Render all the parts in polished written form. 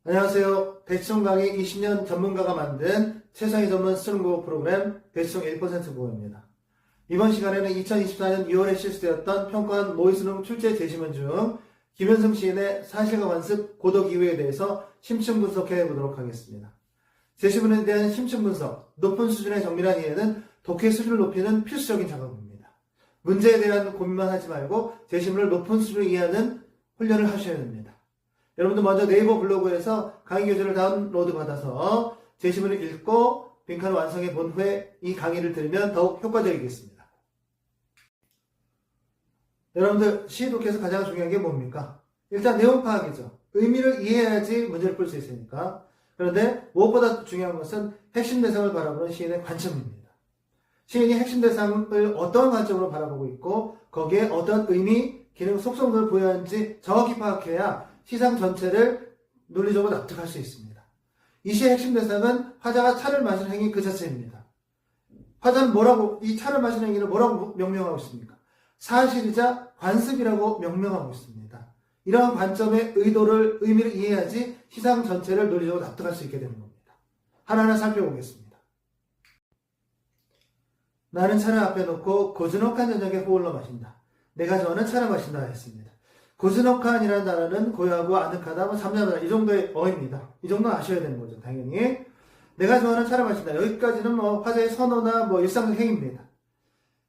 안녕하세요. 대치동 강의 20년 전문가가 만든 최상위 전문 스트롱국어 프로그램 대치동 1% 국어입니다. 이번 시간에는 2024년 6월에 실시되었던 평가원 모의수능 출제 제시문 중 김현승 시인의 사실과 관습, 고독 이유에 대해서 심층 분석해 보도록 하겠습니다. 제시문에 대한 심층 분석, 높은 수준의 정밀한 이해는 독해 수준을 높이는 필수적인 작업입니다. 문제에 대한 고민만 하지 말고 제시문을 높은 수준으로 이해하는 훈련을 하셔야 됩니다. 여러분도 먼저 네이버 블로그에서 강의 교재를 다운로드 받아서 제시문을 읽고 빈칸을 완성해 본 후에 이 강의를 들으면 더욱 효과적이겠습니다. 여러분들 시 독해에서 가장 중요한 게 뭡니까? 일단 내용 파악이죠. 의미를 이해해야지 문제를 풀 수 있으니까. 그런데 무엇보다 중요한 것은 핵심 대상을 바라보는 시인의 관점입니다. 시인이 핵심 대상을 어떤 관점으로 바라보고 있고 거기에 어떤 의미, 기능, 속성들을 부여하는지 정확히 파악해야 시상 전체를 논리적으로 납득할 수 있습니다. 이 시의 핵심 대상은 화자가 차를 마시는 행위 그 자체입니다. 화자는 이 차를 마시는 행위를 뭐라고 명명하고 있습니까? 사실이자 관습이라고 명명하고 있습니다. 이러한 관점의 의미를 이해해야지 시상 전체를 논리적으로 납득할 수 있게 되는 겁니다. 하나하나 살펴보겠습니다. 나는 차를 앞에 놓고 고즈넉한 저녁에 호울러 마신다. 내가 좋아하는 차를 마신다 했습니다. 고즈넉한이라는 단어는 고요하고 아늑하다, 잠잠하다 이 정도의 어입니다. 이 정도는 아셔야 되는 거죠. 당연히 내가 좋아하는 차를 마신다. 여기까지는 화자의 선호나 일상적 행위입니다.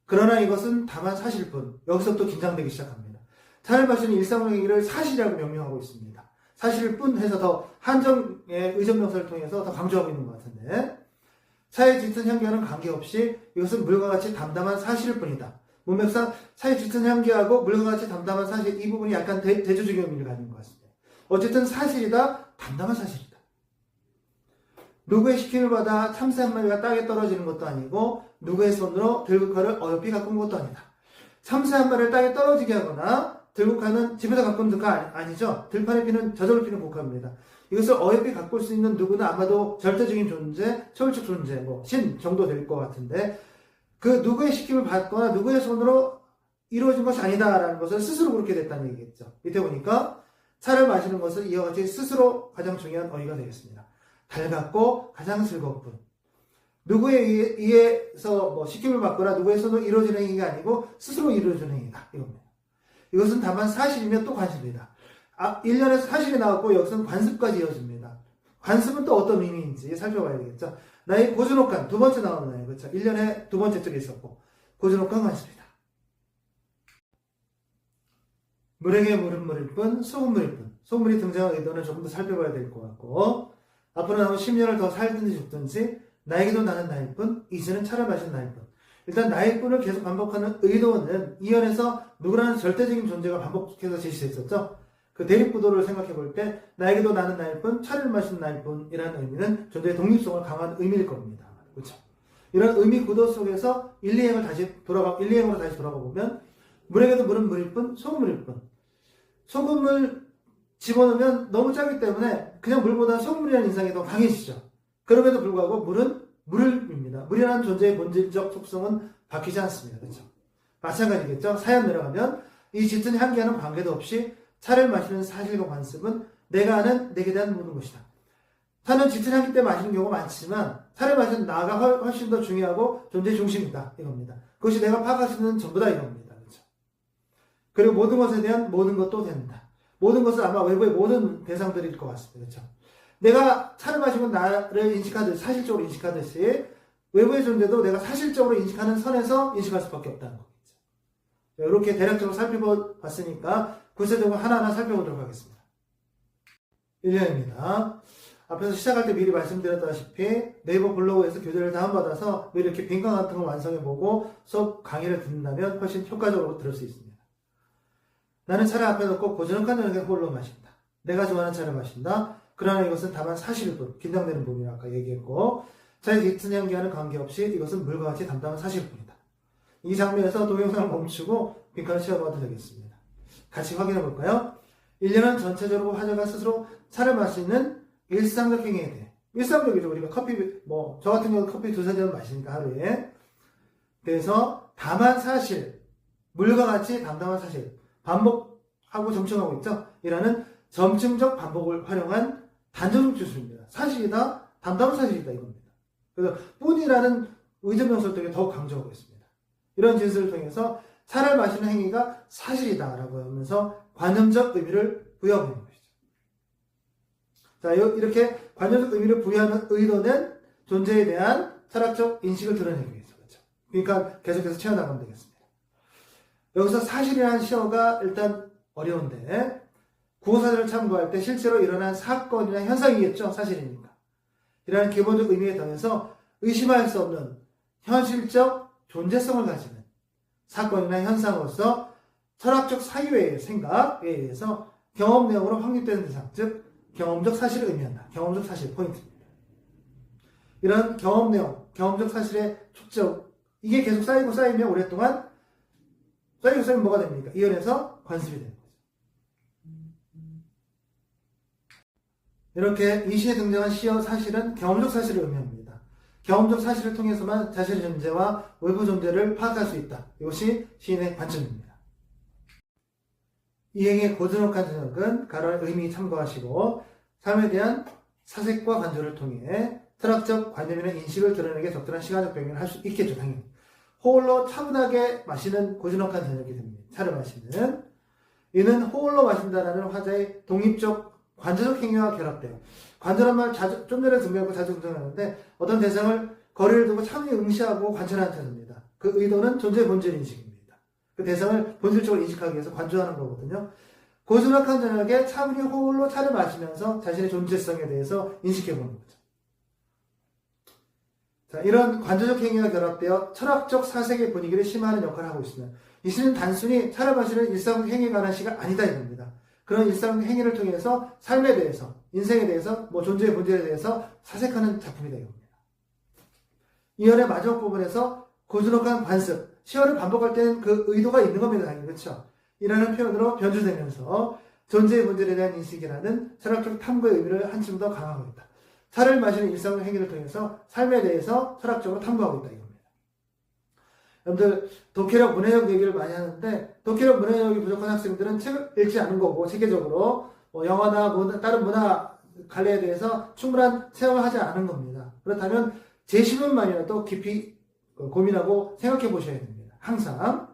그러나 이것은 다만 사실일 뿐. 여기서부터 긴장되기 시작합니다. 차를 마시는 일상적 행위를 사실이라고 명명하고 있습니다. 사실일 뿐 해서 더 한정의 의존명사를 통해서 더 강조하고 있는 것 같은데 차에 짙은 향기와는 관계없이 이것은 물과 같이 담담한 사실일 뿐이다. 문맥상 차에 짙은 향기하고 물과 같이 담담한 사실 이 부분이 약간 대조적인 의미를 가진 것 같습니다. 어쨌든 사실이다. 담담한 사실이다. 누구의 시킴을 받아 참새 한 마리가 땅에 떨어지는 것도 아니고 누구의 손으로 들국화를 어여삐 가꾼 것도 아니다. 참새 한 마리를 땅에 떨어지게 하거나 들국화는 집에서 가꾼 국화 아니죠. 들판에 피는 저절로 피는 국화입니다. 이것을 어여삐 가꿀 수 있는 누구는 아마도 절대적인 존재, 초월적 존재, 신 정도 될 것 같은데 그 누구의 시킴을 받거나 누구의 손으로 이루어진 것이 아니다라는 것을 스스로 그렇게 됐다는 얘기겠죠. 밑에 보니까 차를 마시는 것은 이와 같이 스스로 가장 중요한 어휘가 되겠습니다. 달갑고 가장 즐겁군. 누구에 의해서 시킴을 받거나 누구의 손으로 이루어지는 행위가 아니고 스스로 이루어지는 행위다. 이겁니다. 이것은 다만 사실이면 또 관습이다. 1년에서 사실이 나왔고 여기서는 관습까지 이어집니다. 관습은 또 어떤 의미인지 살펴봐야 되겠죠. 나의 고즈넉한 두 번째 나오는 그렇죠. 1년에 두 번째 쪽에 있었고 고즈넉한 관습이다. 물에게 물은 물일 뿐 소금물일 뿐. 소금물이 등장한 의도는 조금 더 살펴봐야 될 것 같고 앞으로 나온 10년을 더 살든지 죽든지 나에게도 나는 나일 뿐 이제는 차를 마신 나일 뿐. 일단 나일 뿐을 계속 반복하는 의도는 이 연에서 누구라는 절대적인 존재가 반복해서 제시됐었죠. 그 대립구도를 생각해 볼 때 나에게도 나는 나일 뿐 차를 마신 나일 뿐이라는 의미는 존재의 독립성을 강한 의미일 겁니다. 그렇죠? 이런 의미 구도 속에서 1, 2행으로 다시 돌아가 보면 물에게도 물은 물일 뿐 소금물일 뿐. 소금을 집어넣으면 너무 짜기 때문에 그냥 물보다 소금물이라는 인상이 더 강해지죠. 그럼에도 불구하고 물은 물입니다. 물이라는 존재의 본질적 속성은 바뀌지 않습니다. 그렇죠? 마찬가지겠죠. 사연 내려가면 이 짙은 향기와는 관계도 없이 차를 마시는 사실과 관습은 내가 아는 내게 대한 모든 것이다. 차는 짙은 향기 때문에 마시는 경우가 많지만 차를 마시는 나가 훨씬 더 중요하고 존재의 중심이다. 이겁니다. 그것이 내가 파악할 수 있는 전부다. 이겁니다. 그렇죠? 그리고 모든 것에 대한 모든 것도 된다. 모든 것은 아마 외부의 모든 대상들일 것 같습니다. 그렇죠? 내가 차를 마시면 나를 인식하듯이 사실적으로 인식하듯이 외부의 존재도 내가 사실적으로 인식하는 선에서 인식할 수밖에 없다는 거겠죠. 이렇게 대략적으로 살펴봤으니까 구체적으로 하나하나 살펴보도록 하겠습니다. 1년입니다. 앞에서 시작할 때 미리 말씀드렸다시피 네이버 블로그에서 교재를 다운받아서 미리 이렇게 빈칸 같은 걸 완성해보고 수업 강의를 듣는다면 훨씬 효과적으로 들을 수 있습니다. 나는 차를 앞에 놓고 고즈넉한 저녁에 홀로 마신다. 내가 좋아하는 차를 마신다. 그러나 이것은 다만 사실일 뿐. 긴장되는 부분이라 아까 얘기했고 차에 짙은 향기와는 관계없이 이것은 물과 같이 담담한 사실일 뿐이다. 이 장면에서 동영상을 멈추고 빈칸을 채워봐도 되겠습니다. 같이 확인해 볼까요? 1년은 전체적으로 화자가 스스로 차를 마시는 일상적 행위에 대해 일상적이죠. 우리가 커피 저 같은 경우는 커피 두세 잔 마시니까 하루에 그래서 다만 사실 물과 같이 담담한 사실 반복하고 점층하고 있죠. 이라는 점층적 반복을 활용한 단정적 진술입니다. 사실이다, 담담한 사실이다 이겁니다. 그래서 뿐이라는 의존명사를 통해 더욱 강조하고 있습니다. 이런 진술을 통해서 차를 마시는 행위가 사실이다라고 하면서 관념적 의미를 부여하고 있는 것이죠. 자, 이렇게 관념적 의미를 부여하는 의도는 존재에 대한 철학적 인식을 드러내기 위해서 그렇죠. 그러니까 계속해서 채워나가면 되겠습니다. 여기서 사실이라는 시어가 일단 어려운데 구호사전을 참고할 때 실제로 일어난 사건이나 현상이겠죠. 사실이니까. 이라는 기본적 의미에 더해서 의심할 수 없는 현실적 존재성을 가지는 사건이나 현상으로서 철학적 사유의 생각에 의해서 경험 내용으로 확립되는 대상, 즉 경험적 사실을 의미한다. 경험적 사실 포인트입니다. 이런 경험 내용, 경험적 사실의 초점, 이게 계속 쌓이고 쌓이면 오랫동안 쌓이고 쌓이면 뭐가 됩니까? 이연에서 관습이 되는 거죠. 이렇게 이 시에 등장한 시어 사실은 경험적 사실을 의미합니다. 경험적 사실을 통해서만 자신의 존재와 외부 존재를 파악할 수 있다. 이것이 시인의 관점입니다. 이행의 고즈넉한 저녁은 가로의 의미 참고하시고 삶에 대한 사색과 관조를 통해 철학적 관념이나 인식을 드러내게 적절한 시간적 병행을 할 수 있겠죠. 당연히. 홀로 차분하게 마시는 고즈넉한 저녁이 됩니다. 차를 마시는. 이는 홀로 마신다라는 화자의 독립적 관조적 행위와 결합돼요. 관조란 말 좀 전에 등장하고 자주 등장하는데 어떤 대상을 거리를 두고 차분히 응시하고 관찰하는 태도입니다. 그 의도는 존재의 본질 인식입니다. 그 대상을 본질적으로 인식하기 위해서 관조하는 거거든요. 고즈넉한 저녁에 차분히 홀로 차를 마시면서 자신의 존재성에 대해서 인식해보는 거죠. 자, 이런 관조적 행위가 결합되어 철학적 사색의 분위기를 심화하는 역할을 하고 있습니다. 이 시는 단순히 차를 마시는 일상 행위에 관한 시가 아니다 이겁니다. 그런 일상 행위를 통해서 삶에 대해서, 인생에 대해서, 존재의 본질에 대해서 사색하는 작품이다 이겁니다. 이연의 마지막 부분에서 고즈넉한 관습, 시어를 반복할 때는 그 의도가 있는 겁니다. 당연히 그렇죠. 이라는 표현으로 변주되면서 존재의 본질에 대한 인식이라는 철학적 탐구의 의미를 한층 더 강화하고 있다. 차를 마시는 일상 행위를 통해서 삶에 대해서 철학적으로 탐구하고 있다 이겁니다. 여러분들 독해력, 문해력 얘기를 많이 하는데 독해력, 문해력이 부족한 학생들은 책을 읽지 않은 거고 체계적으로 영화나 다른 문화 관례에 대해서 충분한 체험을 하지 않은 겁니다. 그렇다면 제10분만이라도 깊이 고민하고 생각해 보셔야 됩니다. 항상.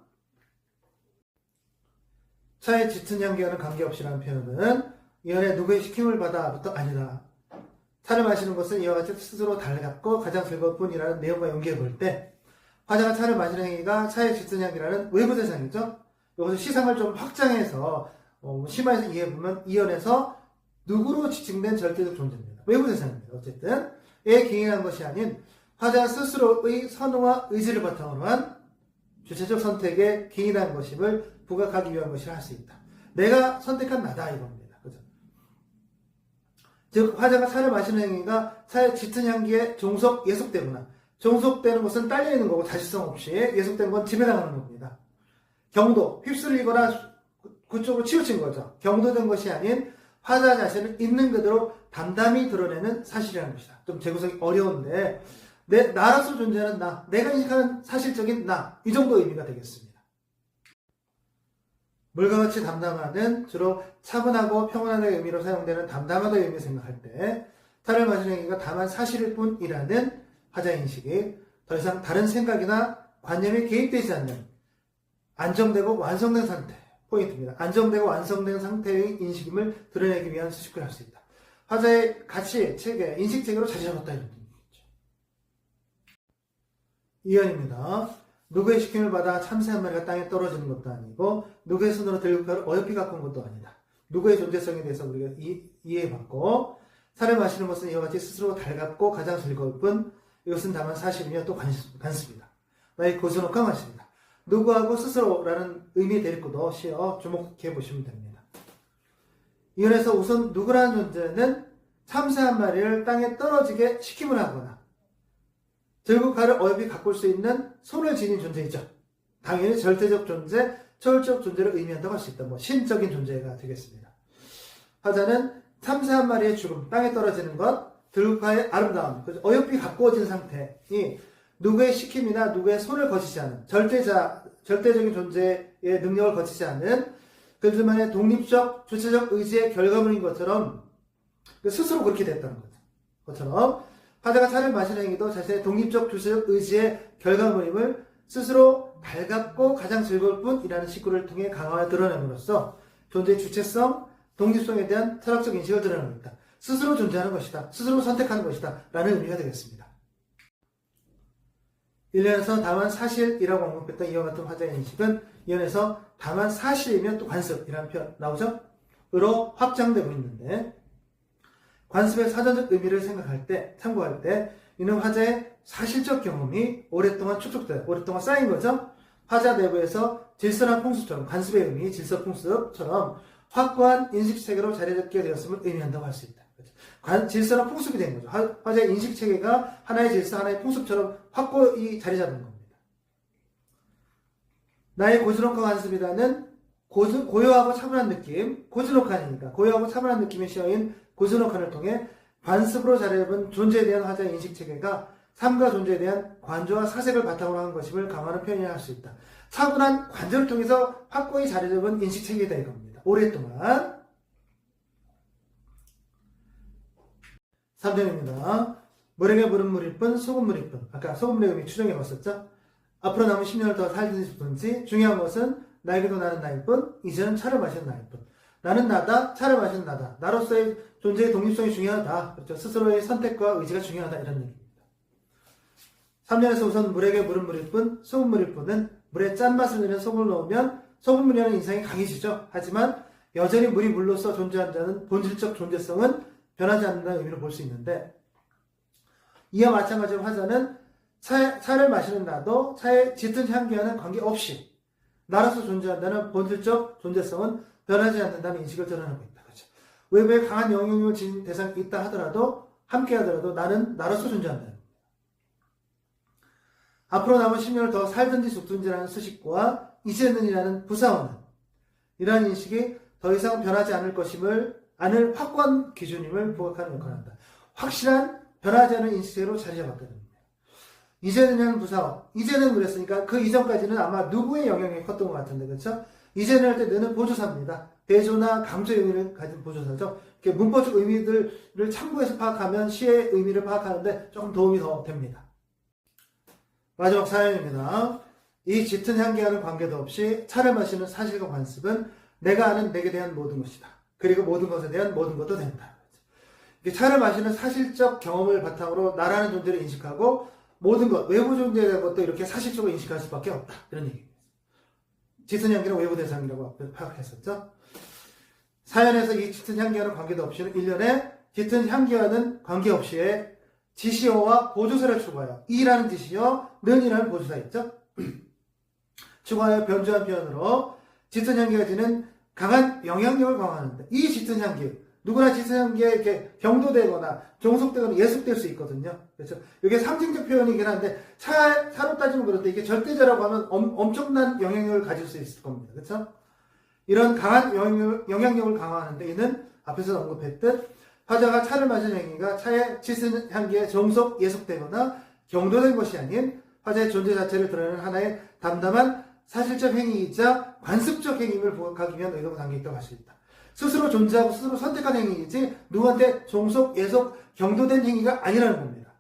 차의 짙은 향기와는 관계없이라는 표현은 이연의 누구의 시킴을 받아부터 아니다. 차를 마시는 것은 이와 같이 스스로 달갑고 가장 즐거울 뿐이라는 내용과 연계해 볼 때 화자가 차를 마시는 행위가 차의 짙은 향기라는 외부 대상이죠. 여기서 시상을 좀 확장해서 심화해서 이해해보면 이연에서 누구로 지칭된 절대적 존재입니다. 외부 대상입니다. 어쨌든 에 기인한 것이 아닌 화자 스스로의 선호와 의지를 바탕으로 한 주체적 선택에 기인한 것임을 부각하기 위한 것이라 할 수 있다. 내가 선택한 나다 이겁니다. 그죠? 즉 화자가 차를 마시는 행위가 차의 짙은 향기에 예속되거나 종속되는 것은 딸려있는 거고 자실성 없이 예속된 건 지배당하는 겁니다. 경도, 휩쓸리거나 그쪽으로 치우친 거죠. 경도된 것이 아닌 화자 자신을 있는 그대로 담담히 드러내는 사실이라는 것이다. 좀 재구성이 어려운데 나로서 존재하는 나, 내가 인식하는 사실적인 나, 이 정도 의미가 되겠습니다. 물과 같이 담담하는 주로 차분하고 평온하다의 의미로 사용되는 담담하다의 의미를 생각할 때 차를 마시는 행위가 다만 사실일 뿐이라는 화자의 인식이 더 이상 다른 생각이나 관념이 개입되지 않는 안정되고 완성된 상태, 포인트입니다. 안정되고 완성된 상태의 인식임을 드러내기 위한 수식을 할 수 있다. 화자의 가치, 체계, 인식 체계로 자리 잡았다 이런 뜻이죠. 이연입니다. 누구의 시킴을 받아 참새 한 마리가 땅에 떨어지는 것도 아니고 누구의 손으로 들국화를 어여삐 갖고 온 것도 아니다. 누구의 존재성에 대해서 우리가 이해해봤고 차를 마시는 것은 이와 같이 스스로 달갑고 가장 즐거울 뿐 이것은 다만 사실이며 또 관습이다. 나의 고즈넉한 관심이다. 누구하고 스스로라는 의미의 대립구도 시어 주목해 보시면 됩니다. 이연에서 우선 누구라는 존재는 참새 한 마리를 땅에 떨어지게 시킴을 하거나 들국화를 어여삐 가꿀 수 있는 손을 지닌 존재이죠. 당연히 절대적 존재, 초월적 존재를 의미한다고 할 수 있다. 신적인 존재가 되겠습니다. 화자는 참새 한 마리의 죽음, 땅에 떨어지는 것, 들국화의 아름다움, 어여삐 가꾸어진 상태이 누구의 시킴이나 누구의 손을 거치지 않은 절대적인 존재의 능력을 거치지 않는 그들만의 독립적, 주체적 의지의 결과물인 것처럼 스스로 그렇게 됐다는 거죠. 그것처럼 화자가 차를 마시는 행위도 자신의 독립적 주체적 의지의 결과물임을 스스로 발갑고 가장 즐거울 뿐이라는 식구를 통해 강화해 드러냄으로써 존재의 주체성, 독립성에 대한 철학적 인식을 드러냅니다. 스스로 존재하는 것이다. 스스로 선택하는 것이다. 라는 의미가 되겠습니다. 1년에서 다만 사실이라고 언급했던 이와 같은 화자의 인식은 2년에서 다만 사실이면 또 관습이라는 표현 나오죠? 으로 확장되고 있는데 관습의 사전적 의미를 생각할 때, 참고할 때 이는 화자의 사실적 경험이 오랫동안 축적돼, 오랫동안 쌓인 거죠? 화자 내부에서 질서나 풍습처럼, 관습의 의미, 질서, 풍습처럼 확고한 인식체계로 자리 잡게 되었음을 의미한다고 할 수 있다. 질서나 풍습이 된 거죠. 화자의 인식체계가 하나의 질서, 하나의 풍습처럼 확고히 자리 잡은 겁니다. 나의 고즈넉한 관습이라는 고요하고 차분한 느낌, 고즈넉한이니까 고요하고 차분한 느낌의 시어인 고즈넉한을 통해 관습으로 자리 잡은 존재에 대한 화자의 인식체계가 삶과 존재에 대한 관조와 사색을 바탕으로 한 것임을 강화하는 표현이라 할 수 있다. 차분한 관조를 통해서 확고히 자리 잡은 인식체계이다 이겁니다. 오랫동안. 3점입니다. 물에게 물은 물일 뿐, 소금 물일 뿐. 아까 소금물의 의미 추정해 봤었죠? 앞으로 남은 10년을 더 살든지 죽든지 중요한 것은 나에게도 나는 나일 뿐, 이제는 차를 마시는 나일 뿐. 나는 나다, 차를 마시는 나다. 나로서의 존재의 독립성이 중요하다. 그렇죠? 스스로의 선택과 의지가 중요하다. 이런 얘기입니다. 3년에서 우선 물에게 물은 물일 뿐, 소금 물일 뿐은 물에 짠맛을 내는 소금을 넣으면 소금물이라는 인상이 강해지죠. 하지만 여전히 물이 물로서 존재한다는 본질적 존재성은 변하지 않는다는 의미로 볼 수 있는데 이와 마찬가지로 화자는 차를 마시는 나도 차의 짙은 향기와는 관계없이 나로서 존재한다는 본질적 존재성은 변하지 않는다는 인식을 드러내고 있다. 그렇죠? 외부에 강한 영향력을 지닌 대상이 있다 하더라도 함께 하더라도 나는 나로서 존재한다. 앞으로 남은 10년을 더 살든지 죽든지라는 수식과 이제는이라는 부사어는 이러한 인식이 더 이상 변하지 않을 것임을 아는 확고한 기준임을 부각하는 역할을 한다. 확실한 변하지 않은 인식으로 자리 잡았거든요. 이제는이라는 부사어, 이제는 그랬으니까 그 이전까지는 아마 누구의 영향이 컸던 것 같은데 그렇죠? 이제는 할 때 느는 보조사입니다. 대조나 강조의 의미를 가진 보조사죠. 이렇게 문법적 의미들을 참고해서 파악하면 시의 의미를 파악하는데 조금 도움이 더 됩니다. 마지막 사연입니다. 이 짙은 향기와는 관계도 없이 차를 마시는 사실과 관습은 내가 아는 내게 대한 모든 것이다. 그리고 모든 것에 대한 모든 것도 된다. 차를 마시는 사실적 경험을 바탕으로 나라는 존재를 인식하고 모든 것, 외부 존재에 대한 것도 이렇게 사실적으로 인식할 수밖에 없다. 이런 얘기입니다. 짙은 향기는 외부 대상이라고 앞에 파악했었죠. 사연에서 이 짙은 향기와는 관계도 없이는 1년에 짙은 향기와는 관계없이의 지시어와 보조사를 추가하여 이라는 지시어, 는이라는 보조사 있죠. 추가하여 변주한 표현으로 짙은 향기가 지는 강한 영향력을 강화하는데 이 짙은 향기, 누구나 짙은 향기에 이렇게 경도되거나 종속되거나 예속될 수 있거든요. 그렇죠? 이게 상징적 표현이긴 한데 차로 따지면 그런데 이게 절대자라고 하면 엄청난 영향력을 가질 수 있을 겁니다. 그렇죠? 이런 강한 영향력을 강화하는데 이는 앞에서 언급했듯 화자가 차를 마시는 행위가 차의 짙은 향기에 종속 예속되거나 경도된 것이 아닌 화자의 존재 자체를 드러내는 하나의 담담한 사실적 행위이자 관습적 행위를 부각하기 위한 의도가 담겨있다고 할 수 있다. 스스로 존재하고 스스로 선택한 행위이지 누구한테 종속, 예속, 경도된 행위가 아니라는 겁니다.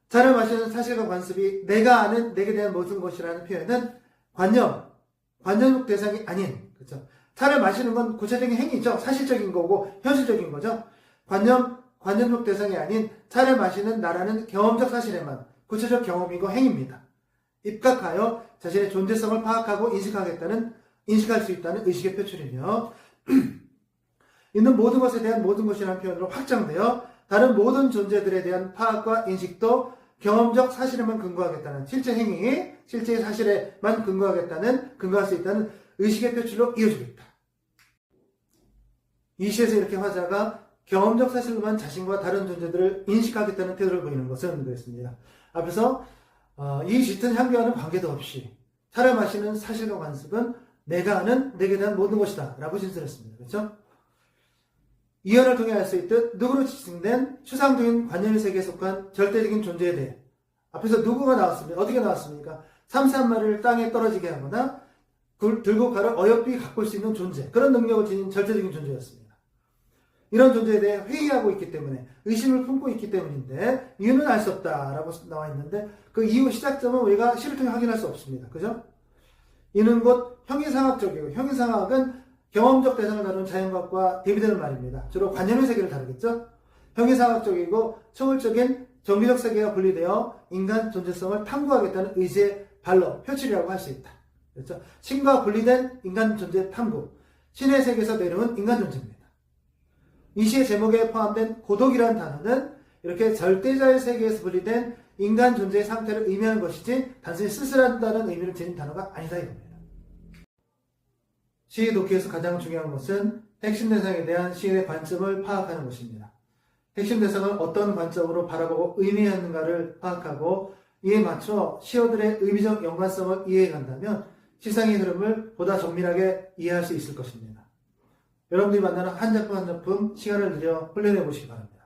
차를 마시는 사실과 관습이 내가 아는 내게 대한 모든 것이라는 표현은 관념적 대상이 아닌, 그렇죠? 차를 마시는 건 구체적인 행위죠. 사실적인 거고 현실적인 거죠. 관념적 대상이 아닌 차를 마시는 나라는 경험적 사실에만 구체적 경험이고 행위입니다. 입각하여 자신의 존재성을 파악하고 인식할 수 있다는 의식의 표출이며 있는 모든 것에 대한 모든 것이라는 표현으로 확장되어 다른 모든 존재들에 대한 파악과 인식도 경험적 사실에만 근거하겠다는 실제 행위, 실제의 사실에만 근거할 수 있다는 의식의 표출로 이어지고 있다. 이 시에서 이렇게 화자가 경험적 사실로만 자신과 다른 존재들을 인식하겠다는 태도를 보이는 것은 그랬습니다. 앞에서 이 짙은 향기와는 관계도 없이 차를 마시는 사실과 관습은 내가 아는 내게 대한 모든 것이다 라고 진술했습니다. 그렇죠? 이언을 통해 알 수 있듯 누구로 지칭된 추상적인 관념의 세계에 속한 절대적인 존재에 대해 앞에서 누구가 나왔습니까? 어떻게 나왔습니까? 삼세 한 마리를 땅에 떨어지게 하거나 들고 가를 어여삐 가꿀 수 있는 존재, 그런 능력을 지닌 절대적인 존재였습니다. 이런 존재에 대해 회의하고 있기 때문에, 의심을 품고 있기 때문인데, 이유는 알 수 없다라고 나와 있는데, 그 이유 시작점은 우리가 시를 통해 확인할 수 없습니다. 그죠? 이는 곧 형이상학적이고, 형이상학은 경험적 대상을 다루는 자연과학과 대비되는 말입니다. 주로 관념의 세계를 다루겠죠? 형이상학적이고 초월적인 정비적 세계가 분리되어 인간 존재성을 탐구하겠다는 의지의 발로 표출이라고 할 수 있다. 그렇죠? 신과 분리된 인간 존재 탐구, 신의 세계에서 내려온 인간 존재입니다. 이 시의 제목에 포함된 고독이라는 단어는 이렇게 절대자의 세계에서 분리된 인간 존재의 상태를 의미하는 것이지 단순히 쓸쓸하다는 의미를 지닌 단어가 아니다 이겁니다. 시의 독해에서 가장 중요한 것은 핵심 대상에 대한 시인의 관점을 파악하는 것입니다. 핵심 대상을 어떤 관점으로 바라보고 의미하는가를 파악하고 이에 맞춰 시어들의 의미적 연관성을 이해해간다면 시상의 흐름을 보다 정밀하게 이해할 수 있을 것입니다. 여러분들이 만나는 한 작품 한 작품 시간을 들여 훈련해 보시기 바랍니다.